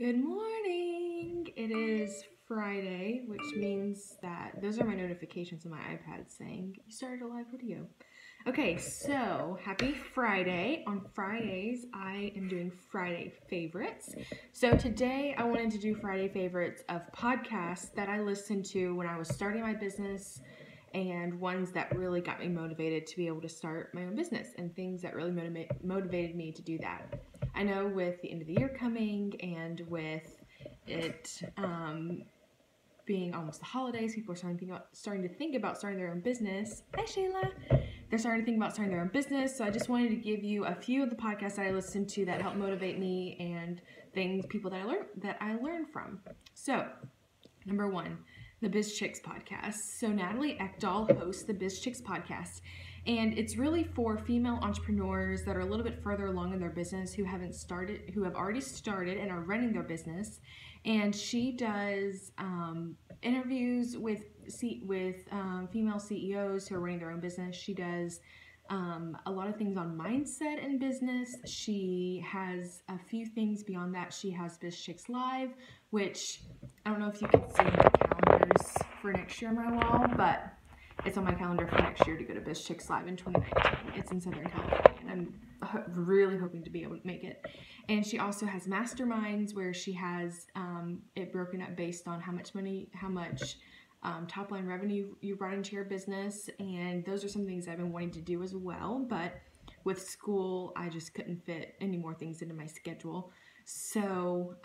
Good morning. It is Friday, which means that those are my notifications on my iPad saying you started a live video. Okay, so happy Friday. On Fridays, I am doing Friday favorites. So today I wanted to do Friday favorites of podcasts that I listened to when I was starting my business and ones that really got me motivated to be able to start my own business and things that really motivated me to do that. I know with the end of the year coming and with it being almost the holidays, people are starting to think about starting their own business. Hi, Shayla. They're starting to think about starting their own business. So I just wanted to give you a few of the podcasts that I listened to that helped motivate me and people that I learned from. So, number one, the Biz Chicks Podcast. So Natalie Ekdahl hosts the Biz Chicks Podcast, and it's really for female entrepreneurs that are a little bit further along in their business who have already started and are running their business. And she does interviews with female CEOs who are running their own business. She does a lot of things on mindset in business. She has a few things beyond that. She has Biz Chicks Live, which I don't know if you can see the calendars for next year on my wall, but it's on my calendar for next year to go to Biz Chicks Live in 2019. It's in Southern California, and I'm really hoping to be able to make it. And she also has masterminds where she has it broken up based on how much top line revenue you brought into your business. And those are some things I've been wanting to do as well. But with school, I just couldn't fit any more things into my schedule. So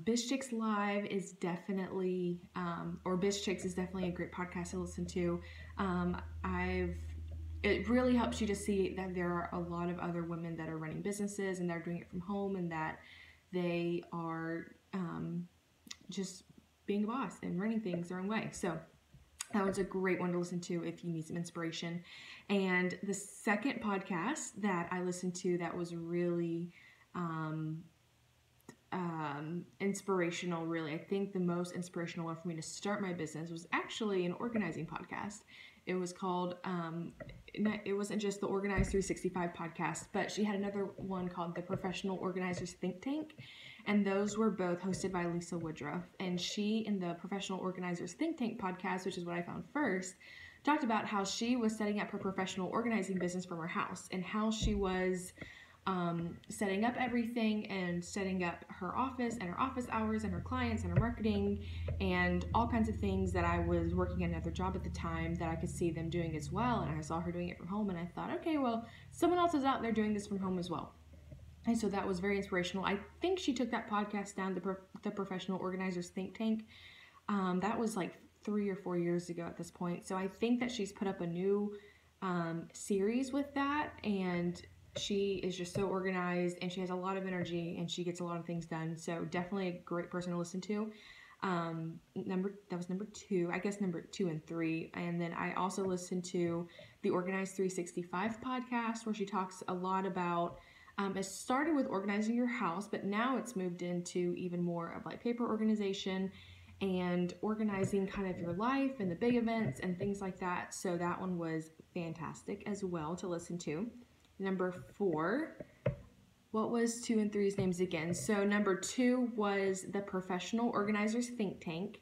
Biz Chicks Live is definitely, Biz Chicks is definitely a great podcast to listen to. It really helps you to see that there are a lot of other women that are running businesses and they're doing it from home, and that they are just being a boss and running things their own way. So that was a great one to listen to if you need some inspiration. And the second podcast that I listened to that was really inspirational, really, I think the most inspirational one for me to start my business was actually an organizing podcast. It was called, it wasn't just the Organize 365 podcast, but she had another one called the Professional Organizers Think Tank. And those were both hosted by Lisa Woodruff. And she, in the Professional Organizers Think Tank podcast, which is what I found first, talked about how she was setting up her professional organizing business from her house and how she was setting up everything and setting up her office and her office hours and her clients and her marketing and all kinds of things that I was working at another job at the time that I could see them doing as well. And I saw her doing it from home, and I thought, okay, well, someone else is out there doing this from home as well. And so that was very inspirational. I think she took that podcast down, the Professional Organizers Think Tank. That was like 3 or 4 years ago at this point. So I think that she's put up a new series with that, and she is just so organized, and she has a lot of energy, and she gets a lot of things done. So definitely a great person to listen to. That was number 2, I guess number 2 and 3. And then I also listened to the Organize 365 podcast, where she talks a lot about, it started with organizing your house, but now it's moved into even more of like paper organization and organizing kind of your life and the big events and things like that. So that one was fantastic as well to listen to. Number 4, what was 2 and 3's names again? So number 2 was the Professional Organizers Think Tank,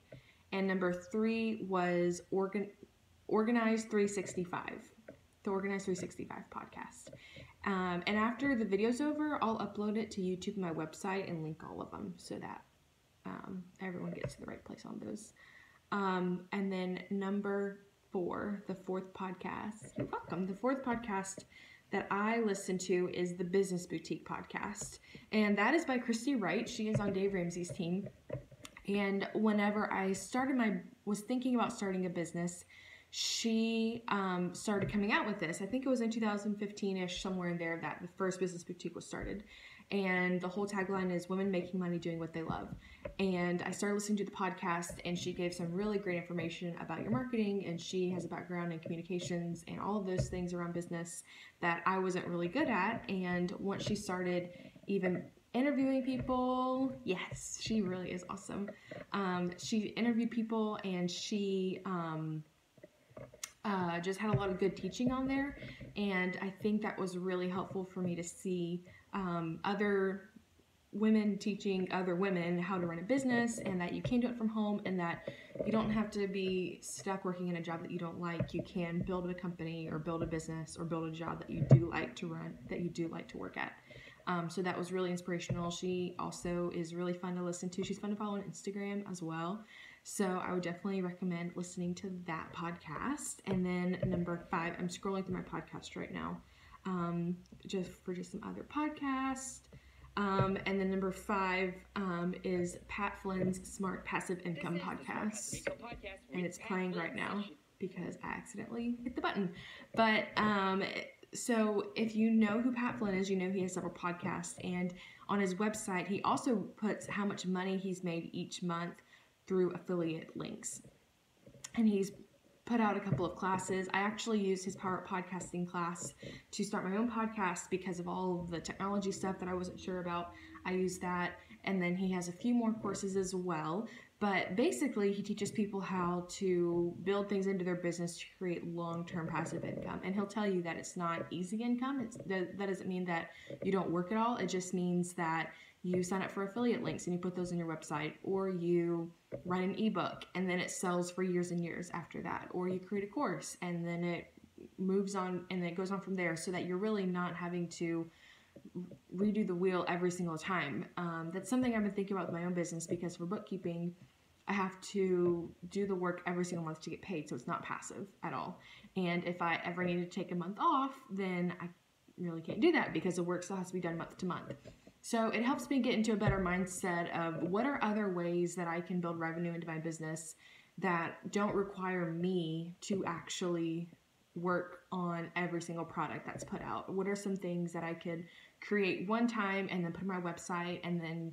and number 3 was Organize 365, the Organize 365 podcast. And after the video's over, I'll upload it to YouTube and my website and link all of them so that everyone gets to the right place on those. And then number 4, the fourth podcast, you're welcome, the fourth podcast that I listen to is the Business Boutique Podcast. And that is by Christy Wright. She is on Dave Ramsey's team. And whenever I was thinking about starting a business, she started coming out with this. I think it was in 2015-ish, somewhere in there, that the first Business Boutique was started. And the whole tagline is women making money doing what they love. And I started listening to the podcast, and she gave some really great information about your marketing, and she has a background in communications and all of those things around business that I wasn't really good at. And once she started even interviewing people, yes, she really is awesome. She interviewed people, and she just had a lot of good teaching on there, and I think that was really helpful for me to see other women teaching other women how to run a business, and that you can do it from home, and that you don't have to be stuck working in a job that you don't like. You can build a company or build a business or build a job that you do like to run, that you do like to work at. So that was really inspirational. She also is really fun to listen to. She's fun to follow on Instagram as well. So I would definitely recommend listening to that podcast. And then number 5, I'm scrolling through my podcast right now, just some other podcasts. And then number 5 is Pat Flynn's Smart Passive Income Podcast. And it's playing right now because I accidentally hit the button. But so if you know who Pat Flynn is, you know he has several podcasts. And on his website, he also puts how much money he's made each month through affiliate links. And he's put out a couple of classes. I actually used his Power Up Podcasting class to start my own podcast because of all of the technology stuff that I wasn't sure about. I used that. And then he has a few more courses as well. But basically, he teaches people how to build things into their business to create long-term passive income. And he'll tell you that it's not easy income. That doesn't mean that you don't work at all. It just means that you sign up for affiliate links and you put those on your website, or you write an ebook and then it sells for years and years after that, or you create a course and then it moves on and it goes on from there, so that you're really not having to redo the wheel every single time. That's something I've been thinking about with my own business, because for bookkeeping, I have to do the work every single month to get paid, so it's not passive at all. And if I ever need to take a month off, then I really can't do that because the work still has to be done month to month. So it helps me get into a better mindset of what are other ways that I can build revenue into my business that don't require me to actually work on every single product that's put out. What are some things that I could create one time and then put on my website, and then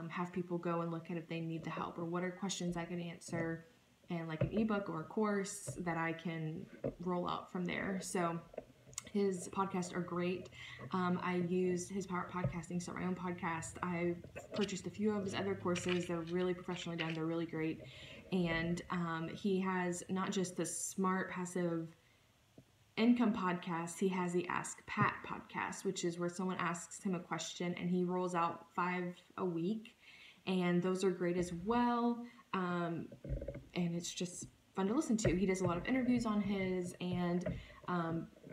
have people go and look at if they need the help, or what are questions I can answer, and like an ebook or a course that I can roll out from there. So his podcasts are great. I used his Power Podcasting to start my own podcast. I've purchased a few of his other courses. They're really professionally done. They're really great. And he has not just the Smart Passive Income podcast, he has the Ask Pat podcast, which is where someone asks him a question and he rolls out 5 a week. And those are great as well. And it's just fun to listen to. He does a lot of interviews on his, and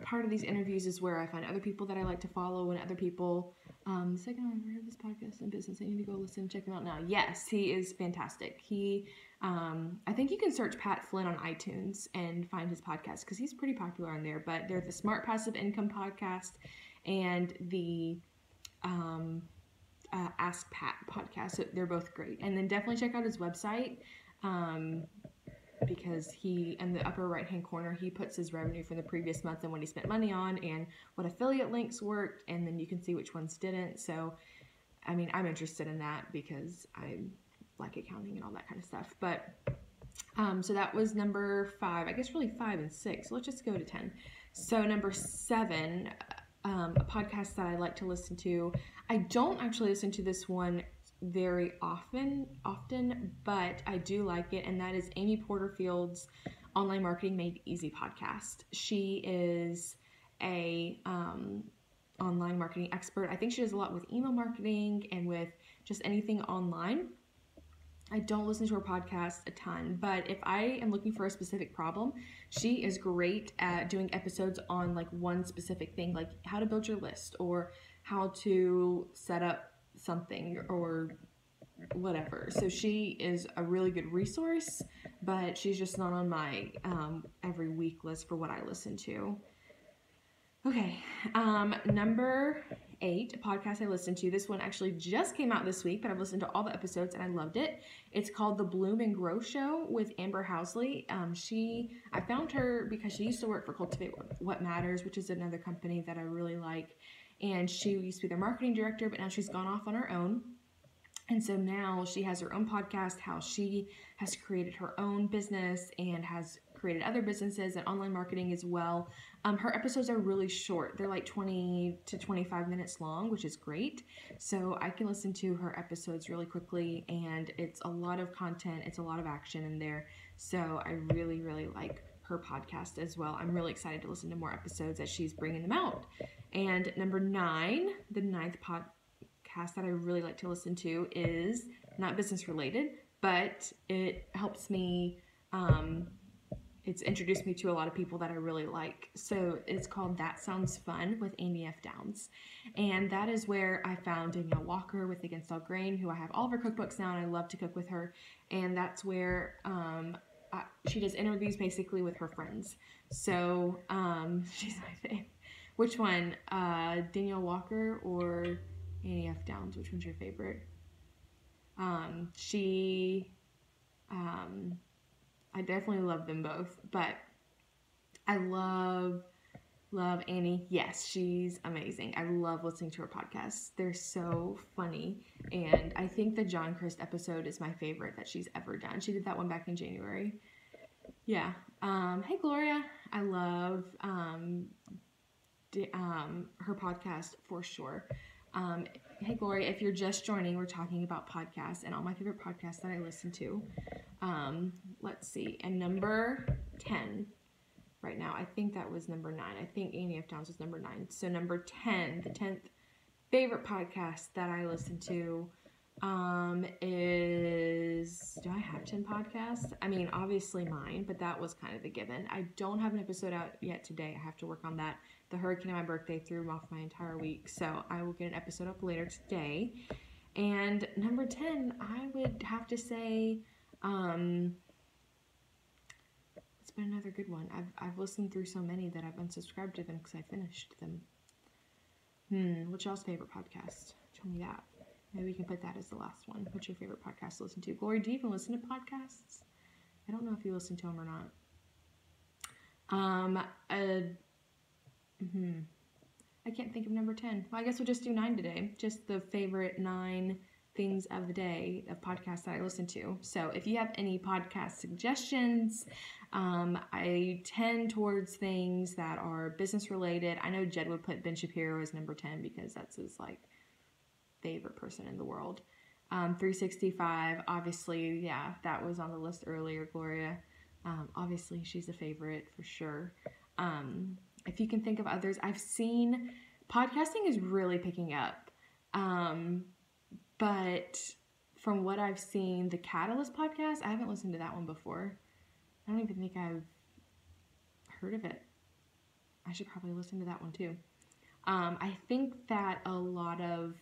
part of these interviews is where I find other people that I like to follow, and other people, the second I've heard of this podcast in business, I need to go listen and check him out now. Yes, he is fantastic. He, I think you can search Pat Flynn on iTunes and find his podcast, because he's pretty popular on there. But they're the Smart Passive Income podcast and the Ask Pat podcast. So they're both great. And then definitely check out his website, because he, in the upper right hand corner, he puts his revenue from the previous month and what he spent money on and what affiliate links worked, and then you can see which ones didn't. So I mean, I'm interested in that because I like accounting and all that kind of stuff. But so that was number 5, I guess really 5 and 6. So let's just go to 10. So number 7, a podcast that I like to listen to. I don't actually listen to this one very often, but I do like it, and that is Amy Porterfield's Online Marketing Made Easy podcast. She is a online marketing expert. I think she does a lot with email marketing and with just anything online. I don't listen to her podcast a ton, but if I am looking for a specific problem, she is great at doing episodes on like one specific thing, like how to build your list or how to set up something or whatever. So she is a really good resource, but she's just not on my every week list for what I listen to. Okay, number 8, a podcast I listened to. This one actually just came out this week, but I've listened to all the episodes and I loved it. It's called The Bloom and Grow Show with Amber Housley. I found her because she used to work for Cultivate What Matters, which is another company that I really like. And she used to be their marketing director, but now she's gone off on her own. And so now she has her own podcast, how she has created her own business and has created other businesses and online marketing as well. Her episodes are really short. They're like 20 to 25 minutes long, which is great. So I can listen to her episodes really quickly, and it's a lot of content. It's a lot of action in there. So I really, really like her podcast as well. I'm really excited to listen to more episodes as she's bringing them out. And number 9, the 9th podcast podcast that I really like to listen to is not business related, but it helps me, it's introduced me to a lot of people that I really like. So it's called That Sounds Fun with Amy F. Downs. And that is where I found Danielle Walker with Against All Grain, who I have all of her cookbooks now, and I love to cook with her. And that's where she does interviews basically with her friends. So she's my fave. Which one? Danielle Walker or Amy F. Downs? Which one's your favorite? I definitely love them both, but I love Annie. Yes, she's amazing. I love listening to her podcasts. They're so funny, and I think the John Christ episode is my favorite that she's ever done. She did that one back in January. Yeah. Hey, Gloria. I love her podcast for sure. Hey, Gloria, if you're just joining, we're talking about podcasts and all my favorite podcasts that I listen to. Let's see. And number 10 right now, I think that was number 9. I think Amy F. Downs was number 9. So number 10, the 10th favorite podcast that I listen to is, do I have 10 podcasts? I mean, obviously mine, but that was kind of a given. I don't have an episode out yet today. I have to work on that. The hurricane on my birthday threw off my entire week, so I will get an episode up later today. And number 10, I would have to say, it's been another good one. I've listened through so many that I've unsubscribed to them because I finished them. What's y'all's favorite podcast? Tell me that. Maybe we can put that as the last one. What's your favorite podcast to listen to? Glory, do you even listen to podcasts? I don't know if you listen to them or not. I can't think of number 10. Well, I guess we'll just do 9 today. Just the favorite 9 things of the day of podcasts that I listen to. So if you have any podcast suggestions, I tend towards things that are business related. I know Jed would put Ben Shapiro as number 10 because that's his favorite person in the world. 365, obviously, yeah, that was on the list earlier, Gloria. Obviously, she's a favorite for sure. If you can think of others, I've seen podcasting is really picking up. But from what I've seen, the Catalyst podcast, I haven't listened to that one before. I don't even think I've heard of it. I should probably listen to that one too. I think that a lot of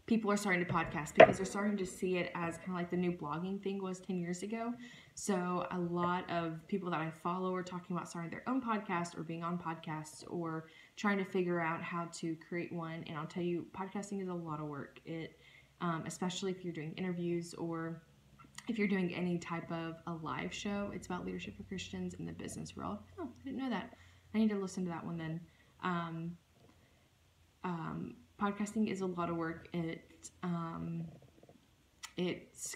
people are starting to podcast because they're starting to see it as kind of like the new blogging thing was 10 years ago. So a lot of people that I follow are talking about starting their own podcast or being on podcasts or trying to figure out how to create one. And I'll tell you, podcasting is a lot of work. It, especially if you're doing interviews or if you're doing any type of a live show, it's about leadership for Christians in the business world. Oh, I didn't know that. I need to listen to that one then. Podcasting is a lot of work. It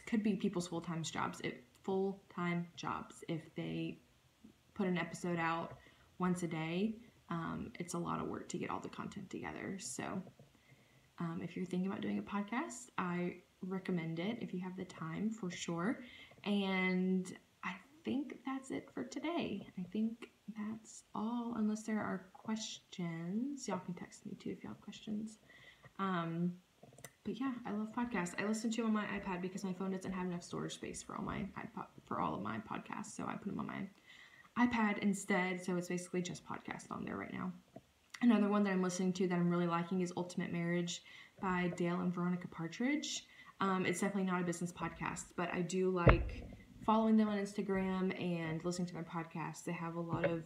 could be people's full-time jobs. If they put an episode out once a day, it's a lot of work to get all the content together. So if you're thinking about doing a podcast, I recommend it if you have the time for sure. And I think that's it for today. I think that's all, unless there are questions. Y'all can text me too if y'all have questions. But yeah, I love podcasts. I listen to them on my iPad because my phone doesn't have enough storage space for all of my podcasts. So I put them on my iPad instead. So it's basically just podcasts on there right now. Another one that I'm listening to that I'm really liking is Ultimate Marriage by Dale and Veronica Partridge. It's definitely not a business podcast, but I do like following them on Instagram and listening to their podcasts. They have a lot of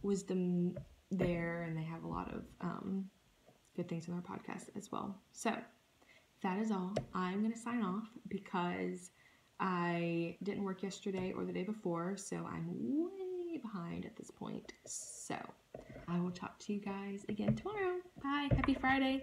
wisdom there, and they have a lot of good things in their podcast as well. So that is all. I'm going to sign off because I didn't work yesterday or the day before, so I'm way behind at this point. So I will talk to you guys again tomorrow. Bye. Happy Friday.